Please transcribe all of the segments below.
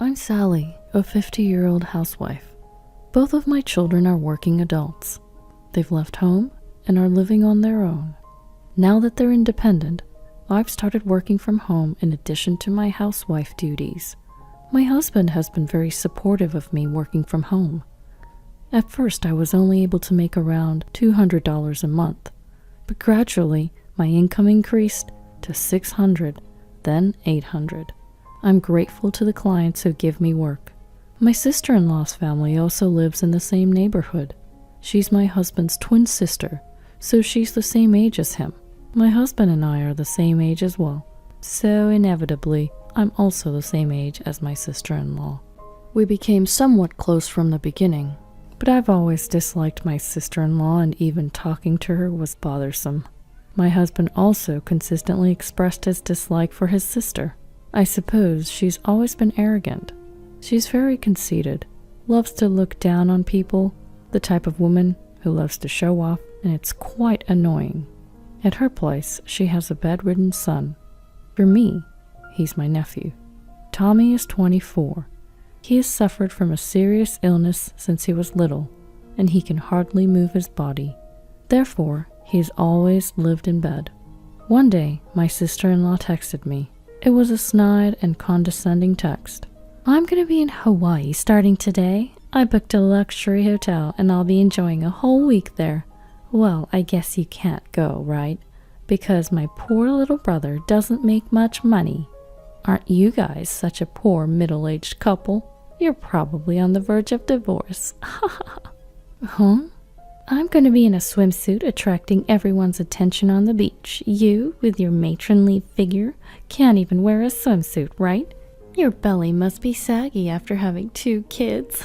I'm Sally, a 50-year-old housewife. Both of my children are working adults. They've left home and are living on their own. Now that they're independent, I've started working from home in addition to my housewife duties. My husband has been very supportive of me working from home. At first, I was only able to make around $200 a month, but gradually my income increased to $600, then $800. I'm grateful to the clients who give me work. My sister-in-law's family also lives in the same neighborhood. She's my husband's twin sister, so she's the same age as him. My husband and I are the same age as well, so inevitably, I'm also the same age as my sister-in-law. We became somewhat close from the beginning, but I've always disliked my sister-in-law, and even talking to her was bothersome. My husband also consistently expressed his dislike for his sister. I suppose she's always been arrogant. She's very conceited, loves to look down on people, the type of woman who loves to show off, and it's quite annoying. At her place, she has a bedridden son. For me, he's my nephew. Tommy is 24. He has suffered from a serious illness since he was little, and he can hardly move his body. Therefore, he's always lived in bed. One day, my sister-in-law texted me. It was a snide and condescending text. I'm going to be in Hawaii starting today. I booked a luxury hotel and I'll be enjoying a whole week there. Well, I guess you can't go, right? Because my poor little brother doesn't make much money. Aren't you guys such a poor middle-aged couple? You're probably on the verge of divorce. Huh? I'm going to be in a swimsuit attracting everyone's attention on the beach. You, with your matronly figure, can't even wear a swimsuit, right? Your belly must be saggy after having 2 kids.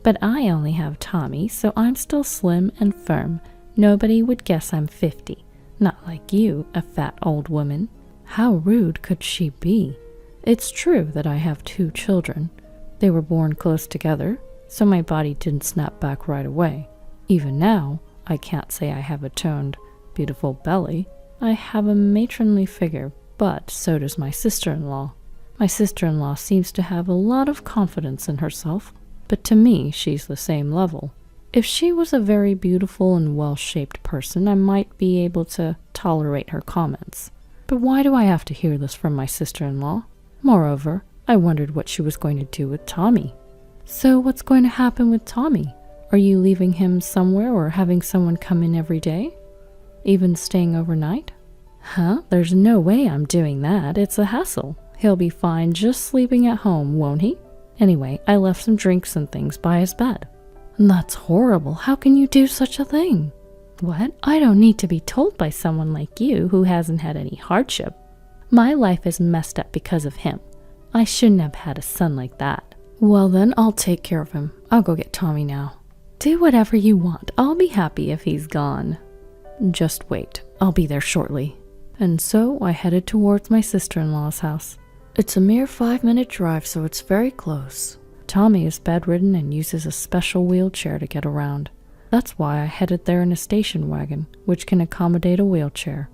But I only have Tommy, so I'm still slim and firm. Nobody would guess I'm 50. Not like you, a fat old woman. How rude could she be? It's true that I have 2 children. They were born close together, so my body didn't snap back right away. Even now, I can't say I have a toned, beautiful belly. I have a matronly figure, but so does my sister-in-law. My sister-in-law seems to have a lot of confidence in herself, but to me, she's the same level. If she was a very beautiful and well-shaped person, I might be able to tolerate her comments. But why do I have to hear this from my sister-in-law? Moreover, I wondered what she was going to do with Tommy. So what's going to happen with Tommy? Are you leaving him somewhere or having someone come in every day? Even staying overnight? Huh? There's no way I'm doing that. It's a hassle. He'll be fine just sleeping at home, won't he? Anyway, I left some drinks and things by his bed. That's horrible. How can you do such a thing? What? I don't need to be told by someone like you who hasn't had any hardship. My life is messed up because of him. I shouldn't have had a son like that. Well then, I'll take care of him. I'll go get Tommy now. Do whatever you want. I'll be happy if he's gone. Just wait. I'll be there shortly. And so I headed towards my sister-in-law's house. It's a mere 5-minute drive, so it's very close. Tommy is bedridden and uses a special wheelchair to get around. That's why I headed there in a station wagon, which can accommodate a wheelchair.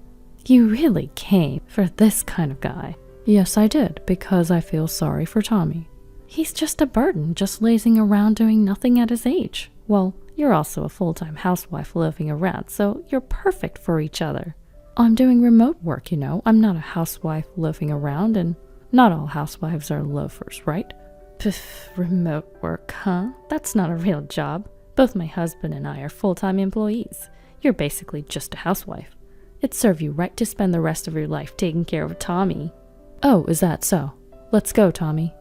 You really came for this kind of guy? Yes, I did, because I feel sorry for Tommy. He's just a burden, just lazing around doing nothing at his age. Well, you're also a full-time housewife living around, so you're perfect for each other. I'm doing remote work, you know. I'm not a housewife living around, and not all housewives are loafers, right? Pff, remote work, huh? That's not a real job. Both my husband and I are full-time employees. You're basically just a housewife. It'd serve you right to spend the rest of your life taking care of Tommy. Oh, is that so? Let's go, Tommy.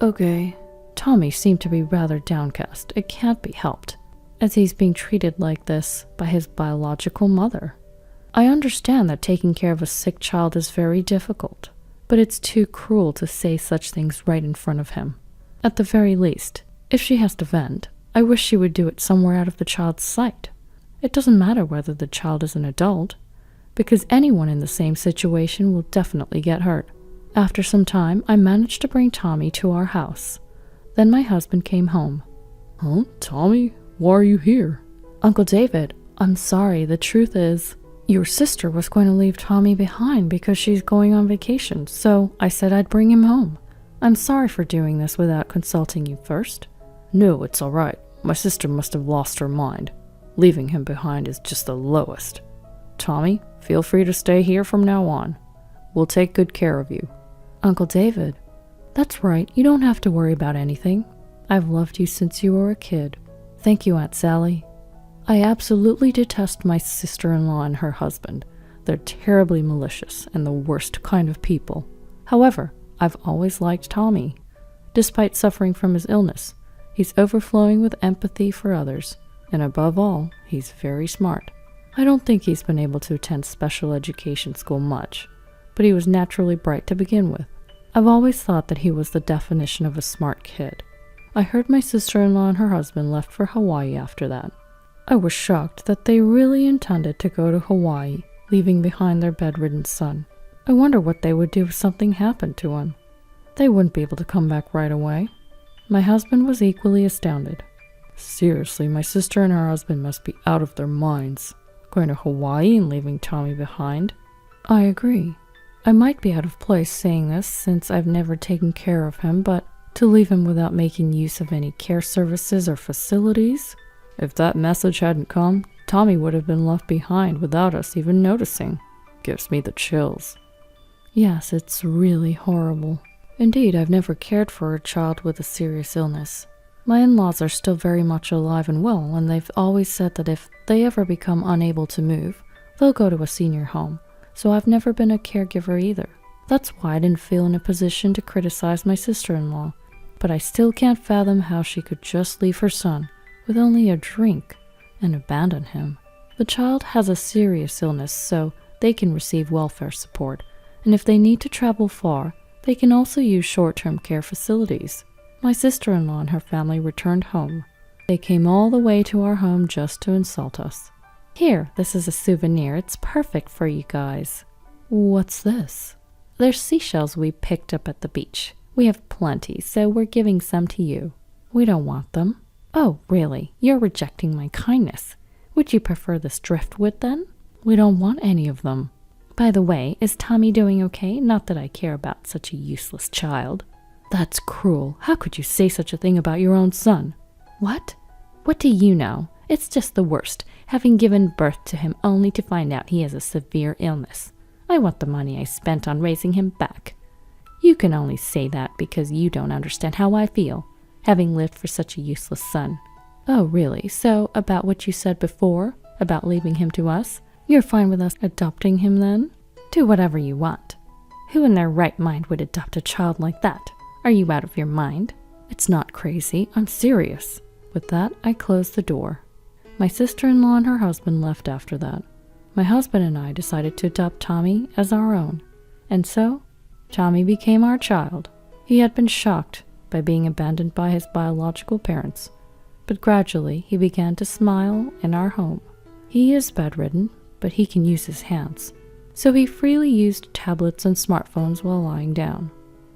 Okay. Tommy seemed to be rather downcast. It can't be helped, as he's being treated like this by his biological mother. I understand that taking care of a sick child is very difficult, but it's too cruel to say such things right in front of him. At the very least, if she has to vent, I wish she would do it somewhere out of the child's sight. It doesn't matter whether the child is an adult, because anyone in the same situation will definitely get hurt. After some time, I managed to bring Tommy to our house. Then my husband came home. Huh? Tommy? Why are you here? Uncle David, I'm sorry. The truth is, your sister was going to leave Tommy behind because she's going on vacation, so I said I'd bring him home. I'm sorry for doing this without consulting you first. No, it's all right. My sister must have lost her mind. Leaving him behind is just the lowest. Tommy, feel free to stay here from now on. We'll take good care of you. Uncle David, that's right. You don't have to worry about anything. I've loved you since you were a kid. Thank you, Aunt Sally. I absolutely detest my sister-in-law and her husband. They're terribly malicious and the worst kind of people. However, I've always liked Tommy. Despite suffering from his illness, he's overflowing with empathy for others, and above all, he's very smart. I don't think he's been able to attend special education school much, but he was naturally bright to begin with. I've always thought that he was the definition of a smart kid. I heard my sister-in-law and her husband left for Hawaii after that. I was shocked that they really intended to go to Hawaii, leaving behind their bedridden son. I wonder what they would do if something happened to him. They wouldn't be able to come back right away. My husband was equally astounded. Seriously, my sister and her husband must be out of their minds. Going to Hawaii and leaving Tommy behind? I agree. I might be out of place saying this since I've never taken care of him, but to leave him without making use of any care services or facilities? If that message hadn't come, Tommy would have been left behind without us even noticing. Gives me the chills. Yes, it's really horrible. Indeed, I've never cared for a child with a serious illness. My in-laws are still very much alive and well, and they've always said that if they ever become unable to move, they'll go to a senior home, so I've never been a caregiver either. That's why I didn't feel in a position to criticize my sister-in-law, but I still can't fathom how she could just leave her son with only a drink and abandon him. The child has a serious illness, so they can receive welfare support, and if they need to travel far, they can also use short-term care facilities. My sister-in-law and her family returned home. They came all the way to our home just to insult us. Here, this is a souvenir. It's perfect for you guys. What's this? They're seashells we picked up at the beach. We have plenty, so we're giving some to you. We don't want them. Oh, really? You're rejecting my kindness. Would you prefer this driftwood then? We don't want any of them. By the way, is Tommy doing okay? Not that I care about such a useless child. That's cruel. How could you say such a thing about your own son? What? What do you know? It's just the worst, having given birth to him only to find out he has a severe illness. I want the money I spent on raising him back. You can only say that because you don't understand how I feel, having lived for such a useless son. Oh, really? So, about what you said before, about leaving him to us, you're fine with us adopting him then? Do whatever you want. Who in their right mind would adopt a child like that? Are you out of your mind? It's not crazy. I'm serious. With that, I closed the door. My sister-in-law and her husband left after that. My husband and I decided to adopt Tommy as our own. And so, Tommy became our child. He had been shocked by being abandoned by his biological parents, but gradually he began to smile in our home. He is bedridden, but he can use his hands, so he freely used tablets and smartphones while lying down.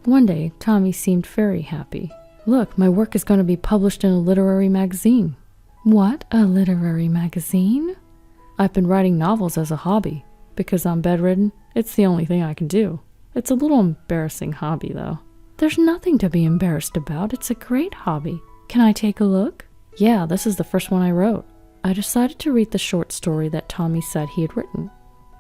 One day, Tommy seemed very happy. Look, my work is going to be published in a literary magazine. What? A literary magazine? I've been writing novels as a hobby. Because I'm bedridden, it's the only thing I can do. It's a little embarrassing hobby, though. There's nothing to be embarrassed about. It's a great hobby. Can I take a look? Yeah, this is the first one I wrote. I decided to read the short story that Tommy said he had written.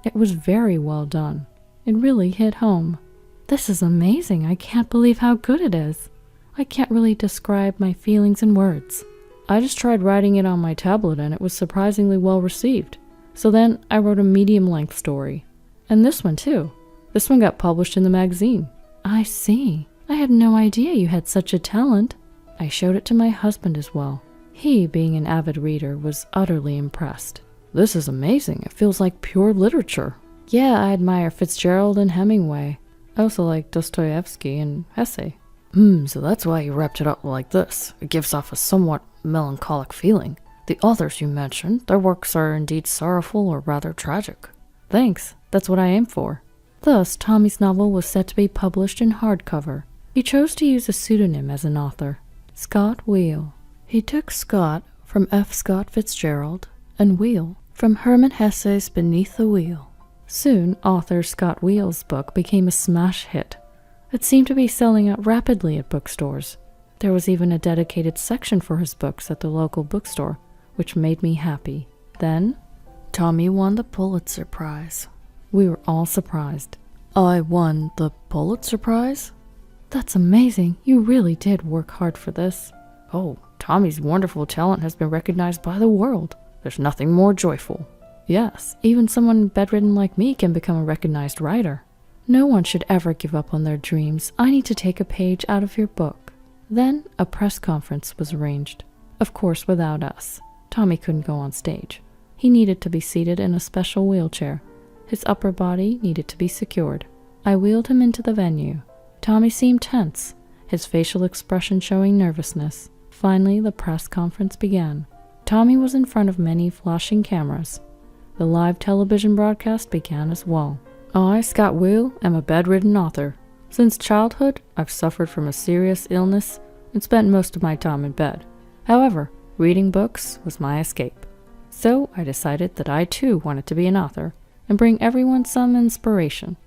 It was very well done. It really hit home. This is amazing. I can't believe how good it is. I can't really describe my feelings in words. I just tried writing it on my tablet and it was surprisingly well received. So then I wrote a medium-length story. And this one too. This one got published in the magazine. I see. I had no idea you had such a talent. I showed it to my husband as well. He, being an avid reader, was utterly impressed. This is amazing. It feels like pure literature. Yeah, I admire Fitzgerald and Hemingway. I also like Dostoevsky and Hesse. So that's why you wrapped it up like this. It gives off a somewhat melancholic feeling. The authors you mentioned, their works are indeed sorrowful or rather tragic. Thanks. That's what I aim for. Thus, Tommy's novel was set to be published in hardcover. He chose to use a pseudonym as an author, Scott Wheel. He took Scott from F. Scott Fitzgerald and Wheel from Hermann Hesse's Beneath the Wheel. Soon, author Scott Wheel's book became a smash hit. It seemed to be selling out rapidly at bookstores. There was even a dedicated section for his books at the local bookstore, which made me happy. Then, Tommy won the Pulitzer Prize. We were all surprised. I won the Pulitzer Prize? That's amazing. You really did work hard for this. Oh, Tommy's wonderful talent has been recognized by the world. There's nothing more joyful. Yes, even someone bedridden like me can become a recognized writer. No one should ever give up on their dreams. I need to take a page out of your book. Then a press conference was arranged. Of course, without us. Tommy couldn't go on stage. He needed to be seated in a special wheelchair. His upper body needed to be secured. I wheeled him into the venue. Tommy seemed tense, his facial expression showing nervousness. Finally, the press conference began. Tommy was in front of many flashing cameras. The live television broadcast began as well. I, Scott Will, am a bedridden author. Since childhood, I've suffered from a serious illness and spent most of my time in bed. However, reading books was my escape. So I decided that I too wanted to be an author and bring everyone some inspiration.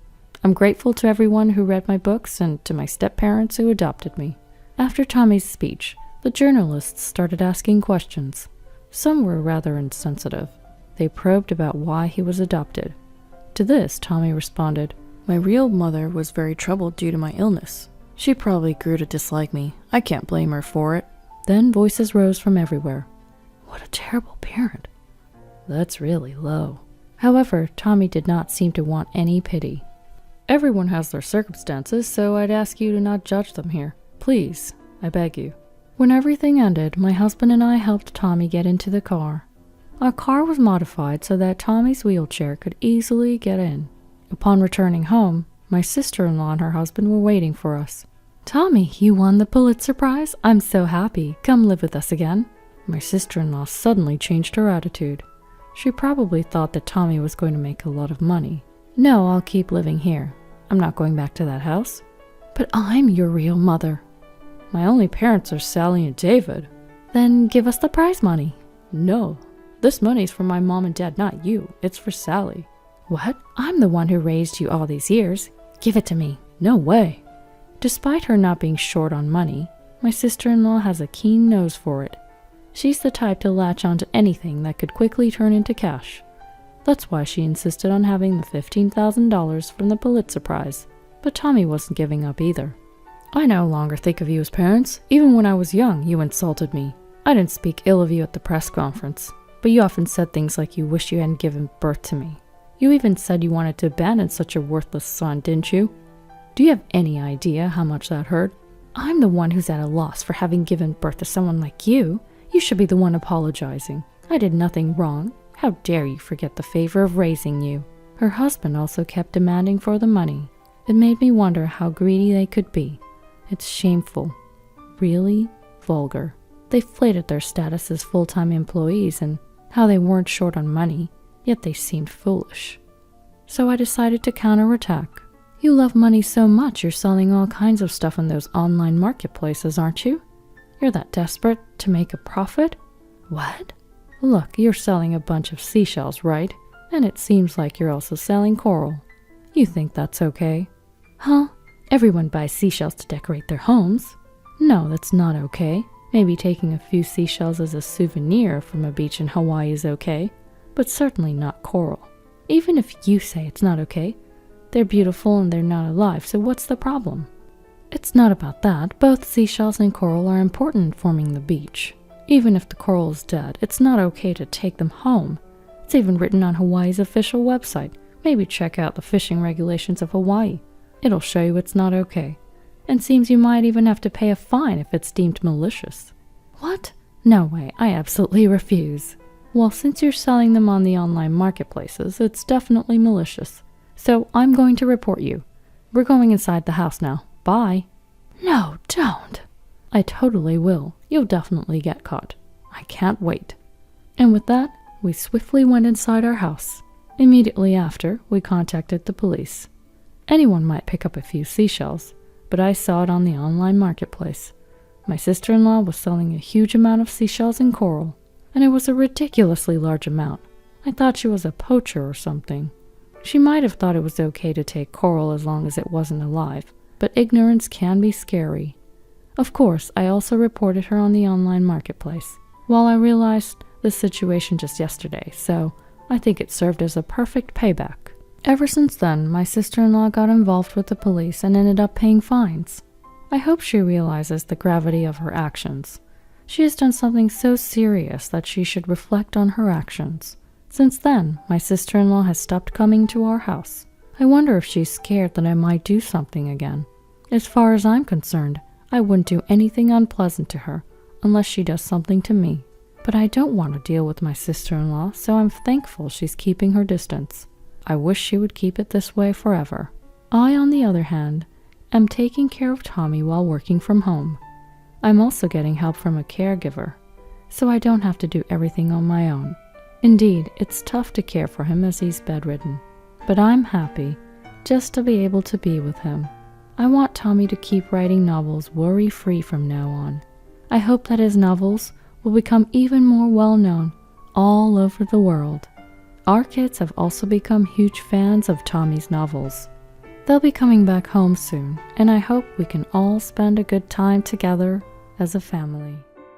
I'm grateful to everyone who read my books and to my step-parents who adopted me. After Tommy's speech, the journalists started asking questions. Some were rather insensitive. They probed about why he was adopted. To this, Tommy responded, "My real mother was very troubled due to my illness. She probably grew to dislike me. I can't blame her for it." Then voices rose from everywhere. "What a terrible parent." That's really low. However, Tommy did not seem to want any pity. Everyone has their circumstances, so I'd ask you to not judge them here. Please, I beg you. When everything ended, my husband and I helped Tommy get into the car. Our car was modified so that Tommy's wheelchair could easily get in. Upon returning home, my sister-in-law and her husband were waiting for us. "Tommy, you won the Pulitzer Prize? I'm so happy. Come live with us again." My sister-in-law suddenly changed her attitude. She probably thought that Tommy was going to make a lot of money. "No, I'll keep living here. I'm not going back to that house." "But I'm your real mother." "My only parents are Sally and David." "Then give us the prize money." "No, this money's for my mom and dad, not you. It's for Sally." "What? I'm the one who raised you all these years. Give it to me." "No way." Despite her not being short on money, my sister-in-law has a keen nose for it. She's the type to latch onto anything that could quickly turn into cash. That's why she insisted on having the $15,000 from the Pulitzer Prize. But Tommy wasn't giving up either. "I no longer think of you as parents. Even when I was young, you insulted me. I didn't speak ill of you at the press conference, but you often said things like you wished you hadn't given birth to me. You even said you wanted to abandon such a worthless son, didn't you? Do you have any idea how much that hurt?" "I'm the one who's at a loss for having given birth to someone like you. You should be the one apologizing. I did nothing wrong. How dare you forget the favor of raising you?" Her husband also kept demanding for the money. It made me wonder how greedy they could be. It's shameful. Really vulgar. They flated their status as full-time employees and how they weren't short on money, yet they seemed foolish. So I decided to counterattack. "You love money so much you're selling all kinds of stuff in those online marketplaces, aren't you? You're that desperate to make a profit?" "What?" "Look, you're selling a bunch of seashells, right? And it seems like you're also selling coral. You think that's okay?" "Huh? Everyone buys seashells to decorate their homes." "No, that's not okay. Maybe taking a few seashells as a souvenir from a beach in Hawaii is okay, but certainly not coral. Even if you say it's not okay, they're beautiful and they're not alive, so what's the problem?" "It's not about that. Both seashells and coral are important in forming the beach. Even if the coral is dead, it's not okay to take them home. It's even written on Hawaii's official website. Maybe check out the fishing regulations of Hawaii. It'll show you it's not okay. And seems you might even have to pay a fine if it's deemed malicious." "What? No way, I absolutely refuse." "Well, since you're selling them on the online marketplaces, it's definitely malicious. So I'm going to report you. We're going inside the house now. Bye." "No, don't." "I totally will. You'll definitely get caught. I can't wait." And with that, we swiftly went inside our house. Immediately after, we contacted the police. Anyone might pick up a few seashells, but I saw it on the online marketplace. My sister-in-law was selling a huge amount of seashells and coral, and it was a ridiculously large amount. I thought she was a poacher or something. She might have thought it was okay to take coral as long as it wasn't alive, but ignorance can be scary. Of course, I also reported her on the online marketplace. Well, I realized this situation just yesterday, so I think it served as a perfect payback. Ever since then, my sister-in-law got involved with the police and ended up paying fines. I hope she realizes the gravity of her actions. She has done something so serious that she should reflect on her actions. Since then, my sister-in-law has stopped coming to our house. I wonder if she's scared that I might do something again. As far as I'm concerned, I wouldn't do anything unpleasant to her unless she does something to me. But I don't want to deal with my sister-in-law, so I'm thankful she's keeping her distance. I wish she would keep it this way forever. I, on the other hand, am taking care of Tommy while working from home. I'm also getting help from a caregiver, so I don't have to do everything on my own. Indeed, it's tough to care for him as he's bedridden, but I'm happy just to be able to be with him. I want Tommy to keep writing novels worry-free from now on. I hope that his novels will become even more well-known all over the world. Our kids have also become huge fans of Tommy's novels. They'll be coming back home soon, and I hope we can all spend a good time together as a family.